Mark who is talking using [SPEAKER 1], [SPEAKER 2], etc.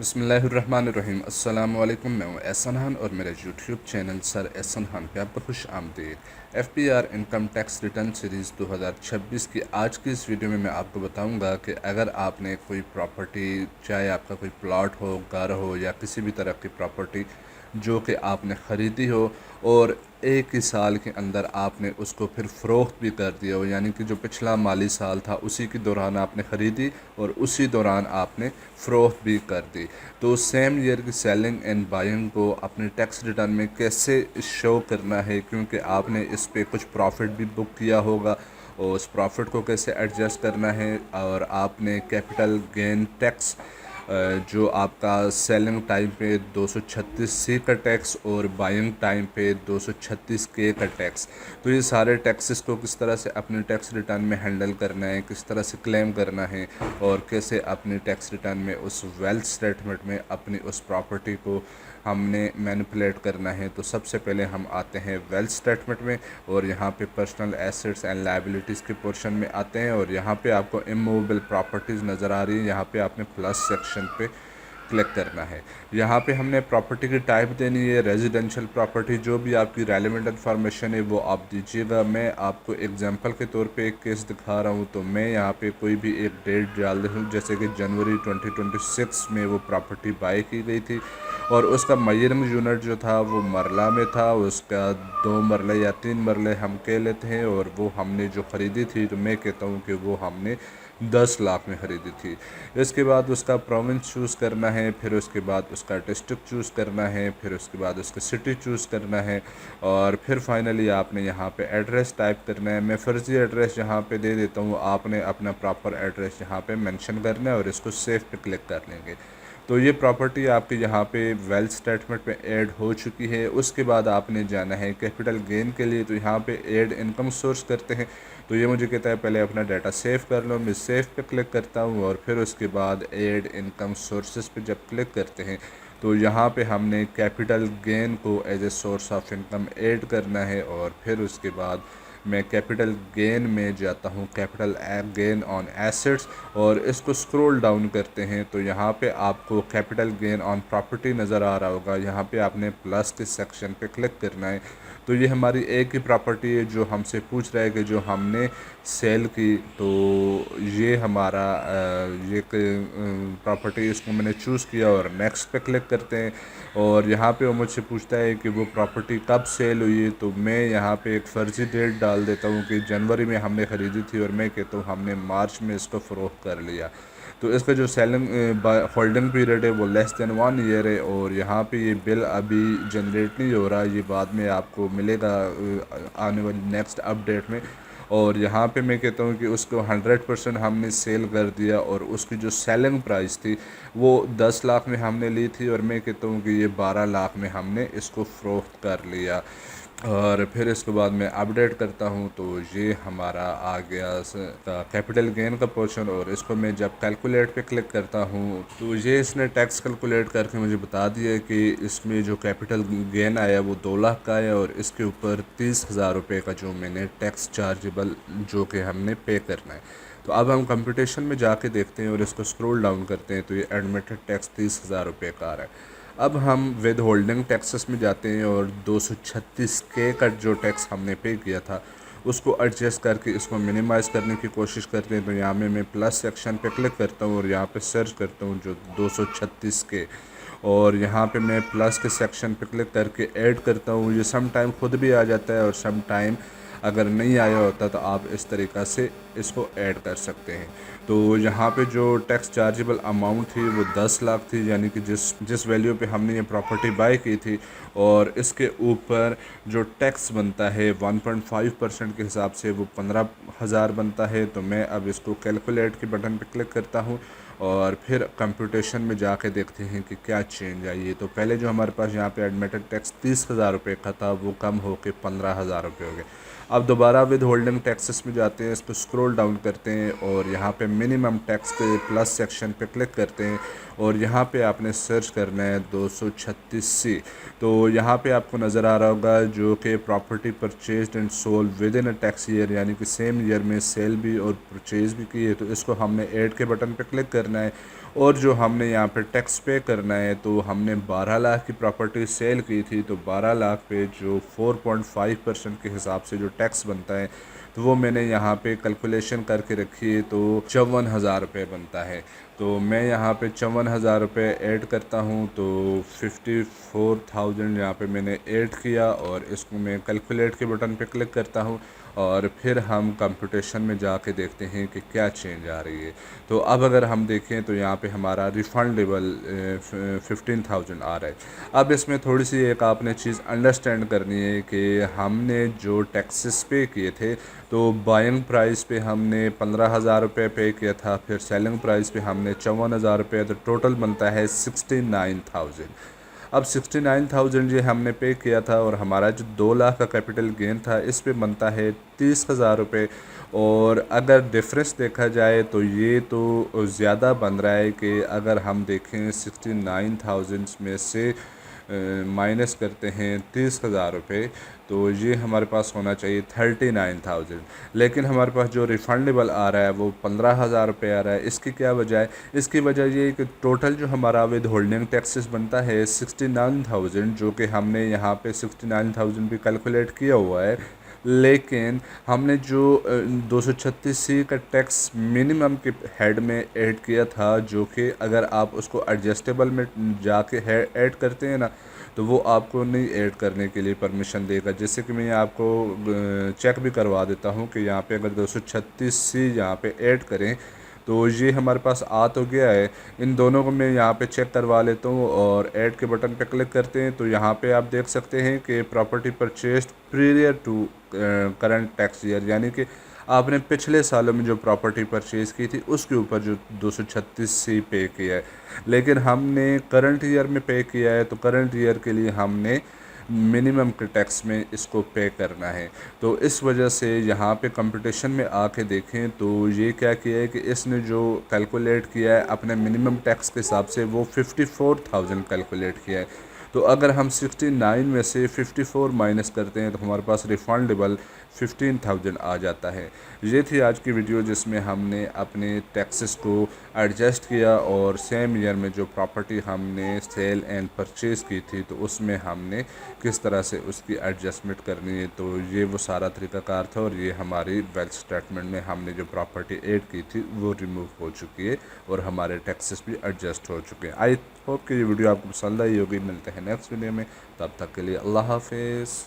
[SPEAKER 1] बिस्मिल्लाहिर्रहमानिर्रहीम। अस्सलाम वालेकुम। मैं हूं एहसन खान और मेरा YouTube channel sir Ehsan Khan पे आपको खुश आमदीद। FPR income tax return series 2026 की आज की इस वीडियो में मैं आपको बताऊंगा कि अगर आपने कोई प्रॉपर्टी, चाहे आपका कोई प्लॉट हो, घर हो या किसी भी तरह की प्रॉपर्टी जो कि आपने ख़रीदी हो और एक ही साल के अंदर आपने उसको फिर फ़रोख्त भी कर दिया हो, यानी कि जो पिछला माली साल था उसी के दौरान आपने ख़रीदी और उसी दौरान आपने फ़रोख्त भी कर दी, तो सेम ईयर की सेलिंग एंड बाइंग को अपने टैक्स रिटर्न में कैसे शो करना है, क्योंकि आपने इस पे कुछ प्रॉफिट भी बुक किया होगा और उस प्रॉफिट को कैसे एडजस्ट करना है। और आपने कैपिटल गेन टैक्स जो आपका सेलिंग टाइम पे 236C का टैक्स और बाइंग टाइम पे 236K का टैक्स, तो ये सारे टैक्सेस को किस तरह से अपने टैक्स रिटर्न में हैंडल करना है, किस तरह से क्लेम करना है और कैसे अपने टैक्स रिटर्न में उस वेल्थ स्टेटमेंट में अपनी उस प्रॉपर्टी को हमने मैनिपुलेट करना है। तो सबसे पहले हम आते हैं वेल्थ स्टेटमेंट में और यहाँ पे पर्सनल एसेट्स एंड लायबिलिटीज़ के पोर्शन में आते हैं और यहाँ पे आपको इमूवेबल प्रॉपर्टीज़ नज़र आ रही है। यहाँ पे आपने प्लस सेक्शन पे क्लिक करना है। यहाँ पे हमने प्रॉपर्टी की टाइप देनी है रेजिडेंशियल प्रॉपर्टी। जो भी आपकी रेलेवेंट इन्फॉर्मेशन है वो आप दीजिएगा। मैं आपको एग्जांपल के तौर पे एक केस दिखा रहा हूँ, तो मैं यहाँ पे कोई भी एक डेट डाल दूँ, जैसे कि जनवरी 2026 में वो प्रॉपर्टी बाई की गई थी और उसका मयरम यूनिट जो था वो मरला में था। उसका 2 मरले या 3 मरले हम कह लेते हैं और वो हमने जो ख़रीदी थी, तो मैं कहता हूँ कि वो हमने 10 लाख में ख़रीदी थी। इसके बाद उसका प्रोविंस चूज़ करना है, फिर उसके बाद उसका डिस्ट्रिक्ट चूज़ करना है, फिर उसके बाद उसका सिटी चूज़ करना है और फिर फाइनली आपने यहाँ पे एड्रेस टाइप करना है। मैं फ़र्ज़ी एड्रेस यहाँ पे दे देता हूँ, आपने अपना प्रॉपर एड्रेस यहाँ पे मेंशन करना है और इसको सेव पे क्लिक कर लेंगे। तो ये प्रॉपर्टी आपके यहाँ पे वेल्थ स्टेटमेंट में ऐड हो चुकी है। उसके बाद आपने जाना है कैपिटल गेन के लिए, तो यहाँ पे ऐड इनकम सोर्स करते हैं। तो ये मुझे कहता है पहले अपना डाटा सेव कर लो। मैं सेव पे क्लिक करता हूँ और फिर उसके बाद ऐड इनकम सोर्सेज पे जब क्लिक करते हैं तो यहाँ पे हमने कैपिटल गेन को as a source of income add करना है और फिर उसके बाद मैं कैपिटल गेन में जाता हूँ, कैपिटल गेन ऑन एसेट्स, और इसको स्क्रॉल डाउन करते हैं तो यहाँ पे आपको कैपिटल गेन ऑन प्रॉपर्टी नज़र आ रहा होगा। यहाँ पे आपने प्लस के सेक्शन पे क्लिक करना है। तो ये हमारी एक ही प्रॉपर्टी है जो हमसे पूछ रहा है कि जो हमने सेल की, तो ये हमारा ये प्रॉपर्टी इसको मैंने चूज़ किया और नेक्स्ट पे क्लिक करते हैं और यहाँ पे वो मुझसे पूछता है कि वो प्रॉपर्टी कब सेल हुई है। तो मैं यहाँ पे एक फ़र्ज़ी डेट डाल देता हूँ कि जनवरी में हमने ख़रीदी थी और मैं कहता हूँ हमने मार्च में इसको फ़रोख्त कर लिया। तो इसका जो सेलिंग होल्डिंग पीरियड है वो लेस दैन 1 ईयर है और यहाँ पे ये बिल अभी जनरेट नहीं हो रहा, ये बाद में आपको मिलेगा आने वाली नेक्स्ट अपडेट में। और यहाँ पे मैं कहता हूँ कि उसको 100% हमने सेल कर दिया और उसकी जो सेलिंग प्राइस थी वो 10 लाख में हमने ली थी और मैं कहता हूँ कि ये 12 लाख में हमने इसको फ़रोख्त कर लिया। और फिर इसके बाद मैं अपडेट करता हूँ तो ये हमारा आ गया कैपिटल गेन का पोर्शन। और इसको मैं जब कैलकुलेट पे क्लिक करता हूँ तो ये इसने टैक्स कैलकुलेट करके मुझे बता दिया कि इसमें जो कैपिटल गेन आया वो 2 लाख का है और इसके ऊपर 30,000 रुपये का जो मैंने टैक्स चार्जेबल जो कि हमने पे करना है। तो अब हम कंप्यूटेशन में जाके देखते हैं और इसको स्क्रॉल डाउन करते हैं तो ये एडमिटेड टैक्स 30,000 रुपये का आ रहा है। अब हम विद होल्डिंग टैक्सेस में जाते हैं और 236K का जो टैक्स हमने पे किया था उसको एडजस्ट करके इसको मिनिमाइज़ करने की कोशिश करते हैं। तो यहाँ में मैं प्लस सेक्शन पे क्लिक करता हूँ और यहाँ पे सर्च करता हूँ जो 236K, और यहाँ पे मैं प्लस के सेक्शन पे क्लिक करके ऐड करता हूँ। ये सम टाइम खुद भी आ जाता है और सम टाइम अगर नहीं आया होता तो आप इस तरीक़ा से इसको ऐड कर सकते हैं। तो यहाँ पे जो टैक्स चार्जेबल अमाउंट थी वो 10 लाख थी, यानी कि जिस वैल्यू पे हमने ये प्रॉपर्टी बाई की थी, और इसके ऊपर जो टैक्स बनता है 1.5% के हिसाब से वो 15,000 बनता है। तो मैं अब इसको कैलकुलेट के बटन पे क्लिक करता हूँ और फिर कंप्यूटेशन में जाके देखते हैं कि क्या चेंज आई है। तो पहले जो हमारे पास यहाँ पे एडमिटेड टैक्स 30,000 रुपये का था वो कम होकर 15,000 रुपये हो गए। अब दोबारा विद होल्डिंग टैक्सेस में जाते हैं, इसको स्क्रॉल डाउन करते हैं और यहाँ पे मिनिमम टैक्स के प्लस सेक्शन पे क्लिक करते हैं और यहाँ पे आपने सर्च करना है 236C। तो यहाँ पे आपको नज़र आ रहा होगा जो कि property purchased and sold with in a tax year, यानी कि सेम ईयर में सेल भी और परचेज़ भी की है। तो इसको हमने ऐड के बटन पे क्लिक करना है और जो हमने यहाँ पे टैक्स पे करना है, तो हमने 12 लाख की प्रॉपर्टी सेल की थी, तो 12 लाख पे जो 4.5% के हिसाब से जो टैक्स बनता है, तो वो मैंने यहाँ पे कैलकुलेशन करके रखी है, तो 54,000 रुपये बनता है। तो मैं यहाँ पे 54,000 रुपये ऐड करता हूँ, तो 54,000 यहाँ पे मैंने ऐड किया और इसको मैं कैलकुलेट के बटन पे क्लिक करता हूँ और फिर हम कंप्यूटेशन में जाके देखते हैं कि क्या चेंज आ रही है। तो अब अगर हम देखें तो यहाँ पे हमारा रिफंडेबल 15,000 आ रहा है। अब इसमें थोड़ी सी एक आपने चीज़ अंडरस्टैंड करनी है कि हमने जो टैक्सेस पे किए थे, तो बाइंग प्राइस पे हमने 15,000 रुपये पे किया था, फिर सेलिंग प्राइस पे हमने 54,000 रुपये, तो टोटल बनता है 69,000। अब 69,000 ये हमने पे किया था और हमारा जो 2 लाख का कैपिटल गेन था इस पे बनता है 30,000 रुपये। और अगर डिफरेंस देखा जाए तो ये तो ज़्यादा बन रहा है कि अगर हम देखें 69,000 में से माइनस करते हैं 30,000 रुपये, तो ये हमारे पास होना चाहिए 39,000। लेकिन हमारे पास जो रिफंडेबल आ रहा है वो 15,000 रुपये आ रहा है। इसकी क्या वजह है? इसकी वजह ये है कि टोटल जो हमारा विद होल्डिंग टैक्सेस बनता है 69,000, जो कि हमने यहाँ पे 69,000 भी कैलकुलेट किया हुआ है, लेकिन हमने जो 236C का टैक्स मिनिमम के हेड में ऐड किया था, जो कि अगर आप उसको एडजस्टेबल में जाके ऐड करते हैं ना, तो वो आपको नहीं ऐड करने के लिए परमिशन देगा। जैसे कि मैं आपको चेक भी करवा देता हूँ कि यहाँ पे अगर 236C यहाँ पे ऐड करें, तो ये हमारे पास आ तो गया है। इन दोनों को मैं यहाँ पे चेक करवा लेता हूँ और ऐड के बटन पे क्लिक करते हैं, तो यहाँ पे आप देख सकते हैं कि property purchased prior to current tax year, यानी कि आपने पिछले सालों में जो प्रॉपर्टी परचेज़ की थी उसके ऊपर जो 236C पे किया है। लेकिन हमने करंट ईयर में पे किया है, तो करंट ईयर के लिए हमने मिनिमम के टैक्स में इसको पे करना है। तो इस वजह से यहाँ पे कंपटीशन में आके देखें तो ये क्या किया है कि इसने जो कैलकुलेट किया है अपने मिनिमम टैक्स के हिसाब से, वो 54,000 कैलकुलेट किया है। तो अगर हम 69 में से 54 माइनस करते हैं तो हमारे पास रिफंडेबल 15,000 आ जाता है। ये थी आज की वीडियो जिसमें हमने अपने टैक्सेस को एडजस्ट किया और सेम ईयर में जो प्रॉपर्टी हमने सेल एंड परचेज़ की थी, तो उसमें हमने किस तरह से उसकी एडजस्टमेंट करनी है। तो ये वो सारा तरीक़ाकार था और ये हमारी वेल्थ स्टेटमेंट में हमने जो प्रॉपर्टी ऐड की थी वो रिमूव हो चुकी है और हमारे टैक्सेस भी एडजस्ट हो चुके हैं। आई होप कि ये वीडियो आपको पसंद आई होगी। मिलते हैं नेक्स्ट वीडियो में, तब तक के लिए अल्लाह हाफिज़।